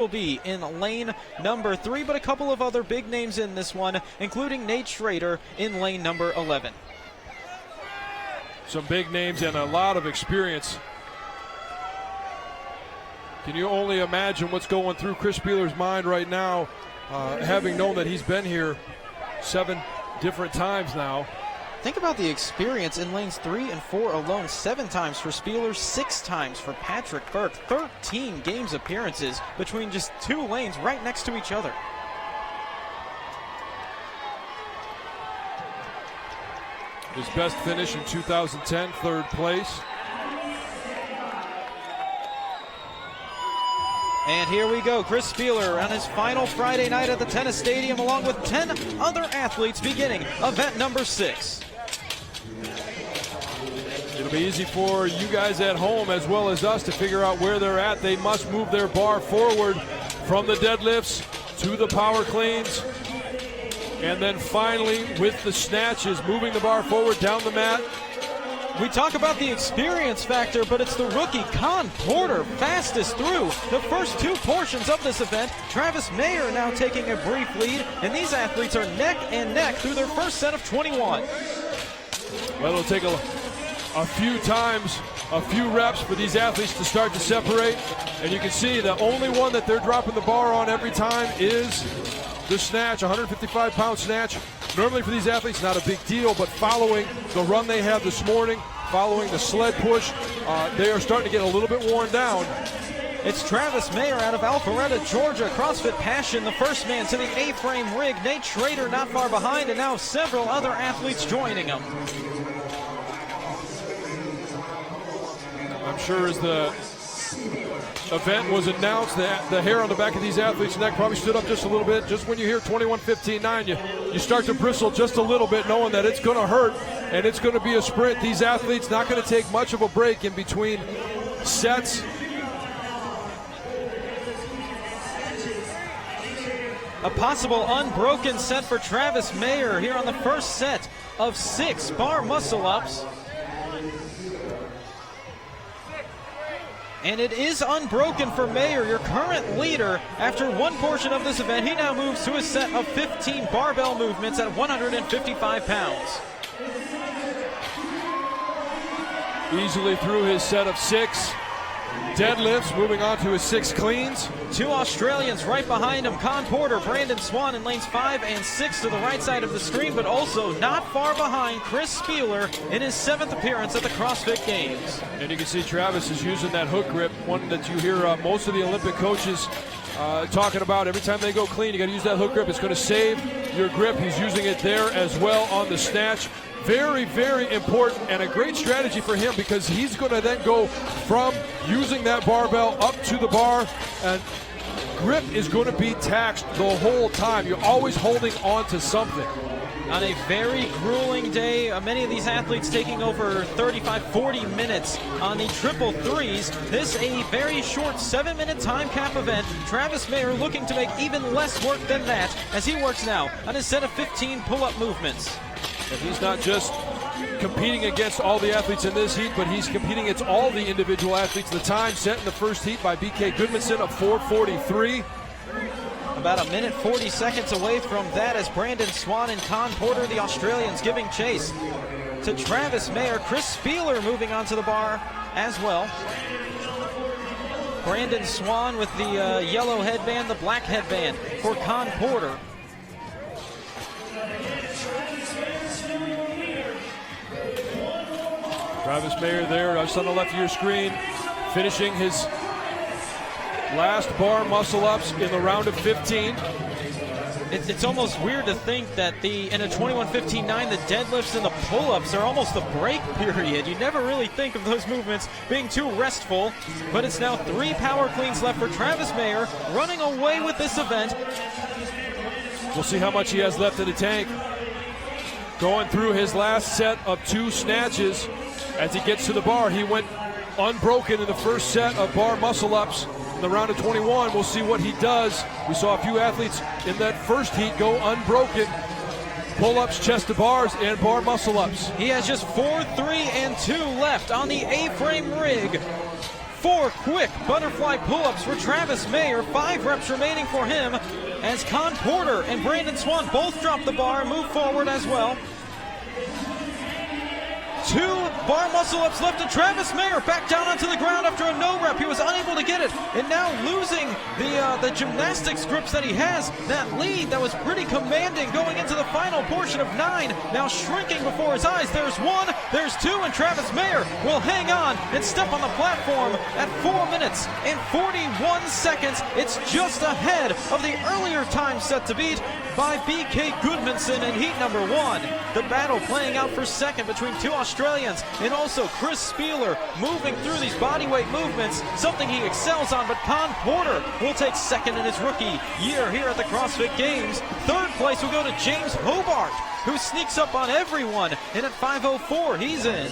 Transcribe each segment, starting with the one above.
will be in lane number 3, but a couple of other big names in this one, including Nate Schrader in lane number 11. Some big names and a lot of experience. Can you only imagine what's going through Chris Spealler's mind right now, having known that he's been here 7 different times now? Think about the experience in lanes 3 and 4 alone. 7 times for Spealler, 6 times for Patrick Burke. 13 games appearances between just 2 lanes right next to each other. His best finish in 2010, 3rd place. And here we go, Chris Spealler on his final Friday night at the tennis stadium, along with 10 other athletes, beginning event number 6. It'll be easy for you guys at home as well as us to figure out where they're at. They must move their bar forward from the deadlifts to the power cleans. And then finally, with the snatches, moving the bar forward down the mat. We talk about the experience factor, but it's the rookie Con Porter fastest through the first 2 portions of this event. Travis Mayer now taking a brief lead, and these athletes are neck and neck through their first set of 21. Well, it'll take a few times, a few reps for these athletes to start to separate. And you can see the only one that they're dropping the bar on every time is the snatch, 155-pound snatch. Normally for these athletes, not a big deal, but following the run they had this morning, following the sled push, they are starting to get a little bit worn down. It's Travis Mayer out of Alpharetta, Georgia. CrossFit Passion, the first man to the A-frame rig. Nate Schrader not far behind, and now several other athletes joining him. I'm sure as the event was announced, the hair on the back of these athletes' neck probably stood up just a little bit. Just when you hear 21:15.9, you start to bristle just a little bit, knowing that it's going to hurt and it's going to be a sprint. These athletes not going to take much of a break in between sets. A possible unbroken set for Travis Mayer here on the first set of 6 bar muscle-ups. And it is unbroken for Mayer, your current leader. After 1 portion of this event, he now moves to a set of 15 barbell movements at 155 pounds. Easily through his set of 6 deadlifts, moving on to his 6 cleans. 2 Australians right behind him, Con Porter, Brandon Swan in lanes 5 and 6 to the right side of the screen, but also not far behind Chris Spealler in his 7th appearance at the CrossFit Games. And you can see Travis is using that hook grip, one that you hear most of the Olympic coaches talking about. Every time they go clean, you got to use that hook grip. It's going to save your grip. He's using it there as well on the snatch. Very, very important and a great strategy for him, because he's going to then go from using that barbell up to the bar, and grip is going to be taxed the whole time. You're always holding on to something. On a very grueling day, many of these athletes taking over 35-40 minutes on the triple threes. This a very short 7-minute time cap event. Travis Mayer looking to make even less work than that as he works now on his set of 15 pull-up movements. And he's not just competing against all the athletes in this heat, but he's competing against all the individual athletes. The time set in the first heat by BK Goodmanson of 4:43. About 1 minute 40 seconds away from that as Brandon Swan and Con Porter, the Australians, giving chase to Travis Mayer. Chris Spealler moving onto the bar as well. Brandon Swan with the yellow headband, the black headband for Con Porter. Travis Mayer there, just on the left of your screen, finishing his last bar muscle-ups in the round of 15. It's almost weird to think that in a 21:15.9, the deadlifts and the pull-ups are almost the break period. You never really think of those movements being too restful, but it's now 3 power cleans left for Travis Mayer, running away with this event. We'll see how much he has left in the tank. Going through his last set of 2 snatches. As he gets to the bar, he went unbroken in the first set of bar muscle-ups. In the round of 21, we'll see what he does. We saw a few athletes in that first heat go unbroken. Pull-ups, chest to bars, and bar muscle-ups. He has just 4, 3, and 2 left on the A-frame rig 4 quick butterfly pull-ups for Travis Mayer. 5 reps remaining for him as Con Porter and Brandon Swan both drop the bar and move forward as well. 2 bar muscle-ups left, and Travis Mayer back down onto the ground after a no rep. He was unable to get it, and now losing the gymnastics grips that he has. That lead that was pretty commanding going into the final portion of 9, now shrinking before his eyes. There's 1, there's 2, and Travis Mayer will hang on and step on the platform at 4 minutes and 41 seconds. It's just ahead of the earlier time set to beat by BK Goodmanson in heat number 1. The battle playing out for second between 2 Australians, and also Chris Spealler moving through these bodyweight movements, something he excels on. But Con Porter will take second in his rookie year here at the CrossFit Games. Third place will go to James Hobart, who sneaks up on everyone, and at 5:04 he's in.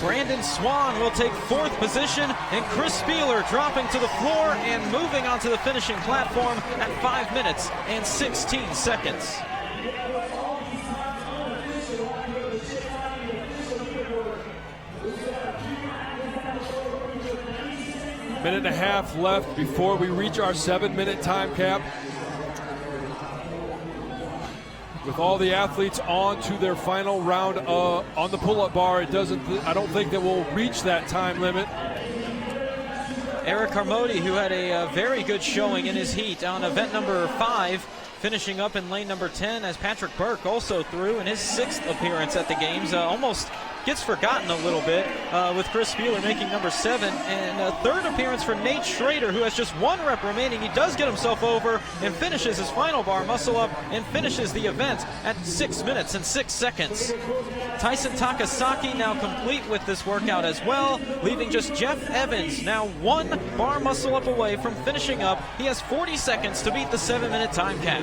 Brandon Swan will take 4th position, and Chris Spealler dropping to the floor and moving onto the finishing platform at 5 minutes and 16 seconds. Minute and a half left before we reach our 7-minute time cap. With all the athletes on to their final round on the pull-up bar, I don't think that we'll reach that time limit. Eric Carmody, who had a very good showing in his heat on event number 5, finishing up in lane number 10, as Patrick Burke also threw in his 6th appearance at the games. Almost gets forgotten a little bit with Chris Spealler making number 7, and a 3rd appearance for Nate Schrader, who has just 1 rep remaining. He does get himself over and finishes his final bar muscle up and finishes the event at 6 minutes and 6 seconds. Tyson Takasaki now complete with this workout as well, leaving just Jeff Evans now 1 bar muscle up away from finishing up. He has 40 seconds to beat the 7-minute time cap.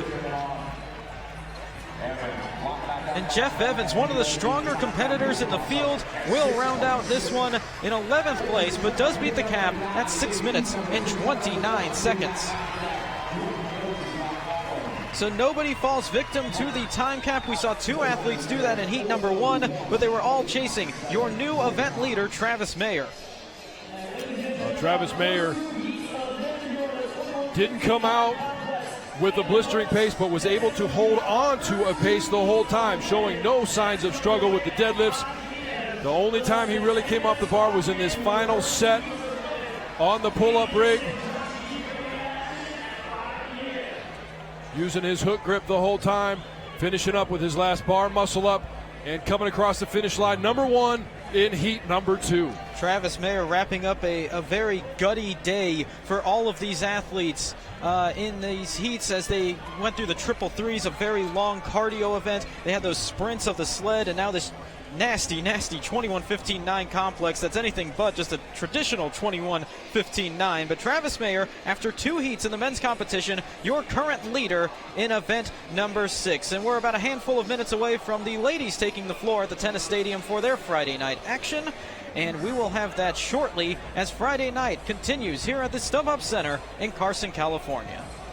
And Jeff Evans, one of the stronger competitors in the field, will round out this one in 11th place, but does beat the cap at 6 minutes and 29 seconds. So nobody falls victim to the time cap. We saw 2 athletes do that in heat number 1, but they were all chasing your new event leader, Travis Mayer. Travis Mayer didn't come out with a blistering pace, but was able to hold on to a pace the whole time, showing no signs of struggle with the deadlifts. The only time he really came off the bar was in this final set on the pull-up rig, using his hook grip the whole time, finishing up with his last bar muscle up, and coming across the finish line, number 1 in heat number 2. Travis Mayer wrapping up a very gutty day for all of these athletes in these heats as they went through the triple threes, a very long cardio event. They had those sprints of the sled, and now this nasty 21-15-9 complex that's anything but just a traditional 21-15-9. But Travis Mayer, after 2 heats in the men's competition, your current leader in event number 6. And we're about a handful of minutes away from the ladies taking the floor at the tennis stadium for their Friday night action. And we will have that shortly as Friday night continues here at the StubHub Center in Carson, California.